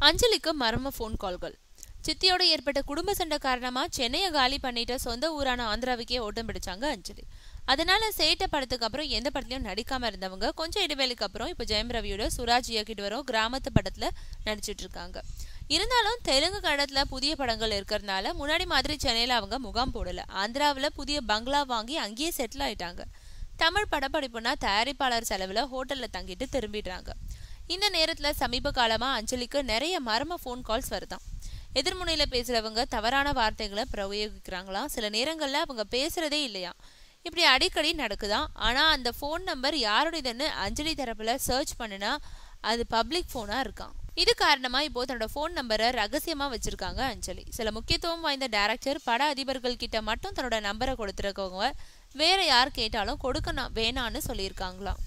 அஞ்சலிக்கு மர்ம ஃபோன் கால்கள். சித்தியோட ஏற்பட்ட குடும்ப சண்டை காரணமா சென்னையை காலி பண்ணிட்டு சொந்த ஊரான ஆந்திராவுக்கே ஓட்டம் பிடிச்சாங்க அஞ்சலி. அதனால சேட்ட படத்துக்கு அப்புறம் எந்த படத்துலயும் நடிக்காம இருந்தவங்க கொஞ்சம் இடைவேளைக்கு அப்புறம் இப்ப ஜெயம் ரவியோட சுராஜ் இயக்கிட்டு வரும் கிராமத்து படத்துல நடிச்சிட்டு இருக்காங்க. இருந்தாலும் தெலுங்கு கன்னடத்துல புதிய படங்கள் இருக்கிறதுனால முன்னாடி மாதிரி சென்னையில அவங்க முகாம் போடல. ஆந்திராவில புதிய பங்களா வாங்கி அங்கேயே செட்டில் ஆயிட்டாங்க. தமிழ் படப்படிப்புனா தயாரிப்பாளர் செலவுல ஹோட்டல்ல தங்கிட்டு திரும்பிடுறாங்க. இந்த நேரத்துல சமீப காலமா அஞ்சலிக்கு நிறைய மர்ம போன் கால்ஸ் வருதாம். எதிர்முனையில பேசுறவங்க தவறான வார்த்தைகளை பிரயோகிக்கிறாங்களாம். சில நேரங்கள்ல அவங்க பேசுறதே இல்லையா. இப்படி அடிக்கடி நடக்குதான். ஆனா அந்த போன் நம்பர் யாருடையதுன்னு அஞ்சலி தரப்புல சர்ச் பண்ணுனா அது பப்ளிக் போனா இருக்கான். இது காரணமா இப்போ தன்னோட போன் நம்பரை ரகசியமா வச்சிருக்காங்க அஞ்சலி. சில முக்கியத்துவம் வாய்ந்த டைரக்டர் பட அதிபர்கள் கிட்ட மட்டும் தன்னோட நம்பரை கொடுத்துருக்கவங்க வேற யார் கேட்டாலும் கொடுக்க வேணான்னு சொல்லியிருக்காங்களாம்.